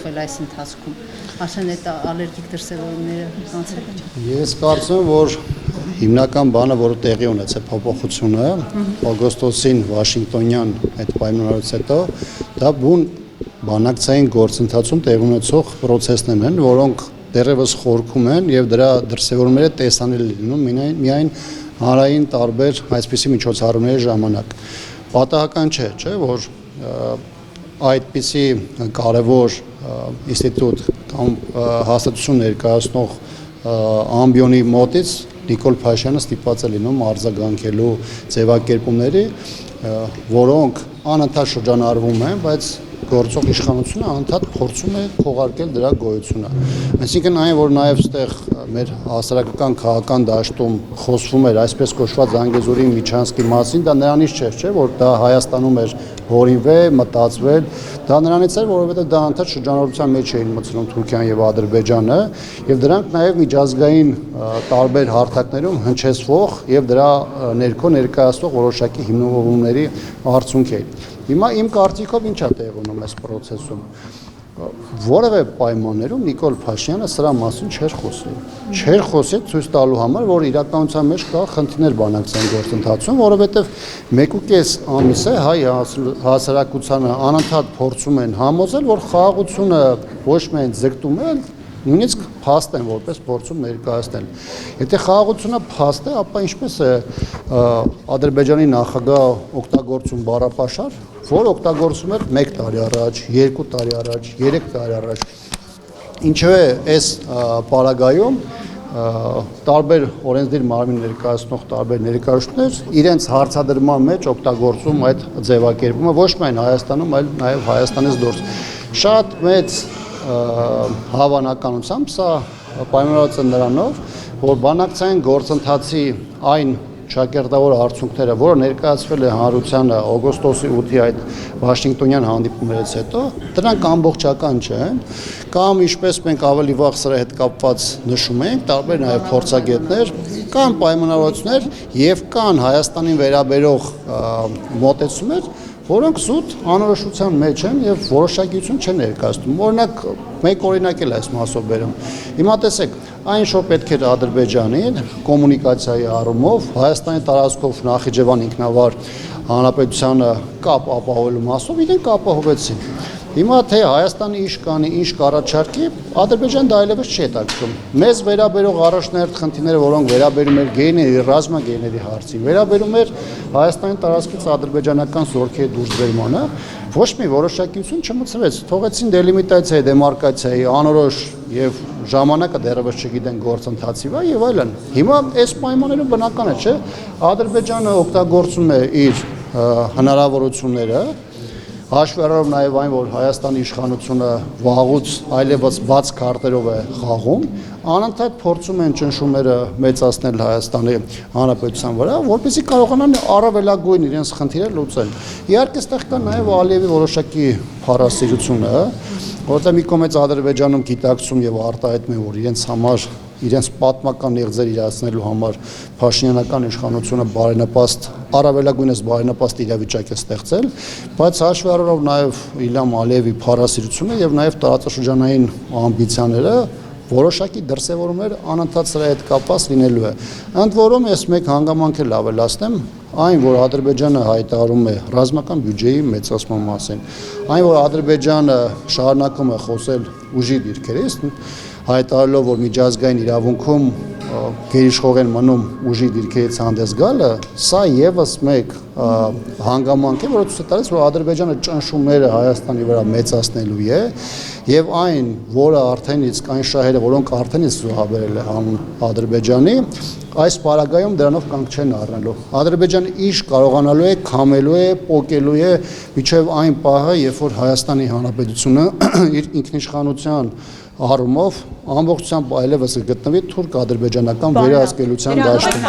փոխվել այս ընթացքում։ Արդեն այդ ալերգիկ դրսևորումները կանցել են։ Ես կարծում եմ, որ հիմնական բանը, որը տեղի ունեցել փոփոխությունը, օգոստոսին Վաշինգտոնյան այդ պայմաններից հետո, դա բուն բանակցային գործընթացում տեղի ունեցող process-ներ են, որոնք դեռևս խորքում են եւ դրա դրսևորումները տեսանելի լինում միայն հանրային տարբեր այսպիսի միջոցառումների ժամանակ։ Պատահական չէ, որ այդպիսի կարևոր ինստիտուտ կամ հաստատություն ներկայացնող ամբիոնի մոտից Նիկոլ Փաշյանը ստիպված է լինում արձագանքելու ձևակերպումների, որոնք անընդհատ շրջանառվում են, բայց գործող իշխանությունը անդադ փորձում է քողարկել դրա գոյությունը։ Այսինքն այն, որ նաև այստեղ մեր հասարակական քաղաքական դաշտում խոսվում էր այսպես կոչված Զանգեզուրի Միչանսկի մասին, դա նրանից չէ, որ դա Հայաստանում էր հորինվել, մտածվել, դա նրանից էր, որովհետև դա անդադ շրջանառության մեջ էին մտցնում Թուրքիան եւ Ադրբեջանը, եւ դրանք նաև միջազգային տարբեր հարթակներում հնչեցվող եւ դրա ներքո ներկայացվող որոշակի հիմնավորումների արդյունք էին։ Հիմա իմ կարծիքով ինչ է տեղ ունում այս process-ում։ Որևէ պայմաններում Նիկոլ Փաշյանը սրա մասին չէր խոսել։ Չէր խոսել ցույց տալու համար, որ իրականության մեջ կա խնդիրներ բանակցային գործընթացում, որովհետև 1.5 ամիս է հայ հասարակությանը անընդհատ փորձում են համոզել, որ խաղաղությունը ոչ միայն ձգտում է, նույնիսկ փաստ են որպես փորձում ներկայացնել։ Եթե խաղաղությունը փաստ է, ապա ինչպես է Ադրբեջանի նախագահ օգտագործում բառապաշար, որ օգտագործում էր 1 տարի առաջ, 2 տարի առաջ, 3 տարի առաջ։ Ինչու է այս պարագայում տարբեր օրենսդիր մարմին ներկայացնող տարբեր ներկայացուցիչներ իրենց հարցադրման մեջ օգտագործում այդ ձևակերպումը ոչ միայն Հայաստանում, այլ նաև Հայաստանից դուրս։ Շատ մեծ հավանականությամբ սա պայմանավորված է նրանով, որ բանակցային գործընթացի այն ճակերտավոր արդյունքները, որը ներկայացվել է հանրությանը օգոստոսի 8-ի այդ Վաշինգտոնյան հանդիպումներից հետո, դրանք ամբողջական չեն, կամ ինչպես մենք ավելի վաղ սրա հետ կապված նշում ենք, տարբեր նաև փորձագետներ, կան պայմանավորվածություններ եւ կան Հայաստանին վերաբերող մոտեցումներ, որոնք զուտ անորոշության մեջ են եւ որոշակիություն չեն ներկայացնում։ Օրինակ, մեկ օրինակ էլ այս մասով բերեմ։ Հիմա տեսեք, այն ինչ որ պետք էր Ադրբեջանին կոմունիկացիայի առումով Հայաստանի տարածքով Նախիջևան ինքնավար հանրապետությանը կապ ապահովելու մասով իրենք ապահովեցին։ Հիմա թե Հայաստանի ինչ կանի, ինչ կառաջարկի, Ադրբեջանը դա այլևս չի հետաքրքրում։ Մեզ վերաբերող առաջնահերթ խնդիրները, որոնք վերաբերում էր գեների, ռազմագեների հարցին, վերաբերում էր Հայաստանի տարածքից ադրբեջանական զորքերի դուրսբերմանը, ոչ մի որոշակիություն չմտցվեց։ Թողեցին դելիմիտացիայի, դեմարկացիայի, անորոշ եւ ժամանակը դեռևս չգիտեն գործընթացի վրա եւ այլն։ Հիմա այս պայմաններում բնական է, չէ՞, Ադրբեջանը օգտագործում է իր հնարավորությունները հաշվի առնելով նաև այն, որ Հայաստանի իշխանությունը վաղուց այլևս բաց քարտերով է խաղում, անընդհատ փորձում են ճնշումները մեծացնել Հայաստանի Հանրապետության վրա, որպեսզի կարողանան առավելագույն իրենց խնդիրը լուծել։ Իհարկե, այստեղ կա նաև Ալիևի որոշակի փառասիրությունը, որտեղ մի կողմից Ադրբեջանում գիտակցում եւ արտահայտում են, որ իրենց համար իրենց պատմական եղձեր իրացնելու համար Փաշինյանական իշխանությունը բարենպաստ, առավելագույնս բարենպաստ իրավիճակ է ստեղծել, բայց հաշվի առնելով նաև Իլհամ Ալիևի փառասիրությունը եւ նաև տարածաշրջանային ամբիցիաները, որոշակի դրսևորումներ անընդհատ սրա հետ կապված լինելու է։ Ընդ որում ես մեկ հանգամանք էլ ավելացնեմ, այն, որ Ադրբեջանը հայտարարում է ռազմական բյուջեի մեծացման մասին, այն, որ Ադրբեջանը շարունակում է խոսել ուժի դիրքերից, հայտարարելով, որ միջազգային իրավունքում գերիշխող են մնում ուժի դիրքերից հանդես գալը, սա եւս մեկ հանգամանք է, որը ցույց է տալիս, որ Ադրբեջանը ճնշումները Հայաստանի վրա մեծացնելու է եւ այն, որը արդեն իսկ այն շահերը, որոնք արդեն իսկ զոհաբերել է հանուն Ադրբեջանի, այս պարագայում դրանով կանգ չեն առնելու։ Ադրբեջանը ինչ կարողանալու է, քամելու է, պոկելու է միջև այն պահը, երբ որ Հայաստանի Հանրապետությունը իր ինքնիշխանության առումով ամբողջությամբ այլևս գտնվի թուրք-ադրբեջանական վերահսկելիության դաշտում։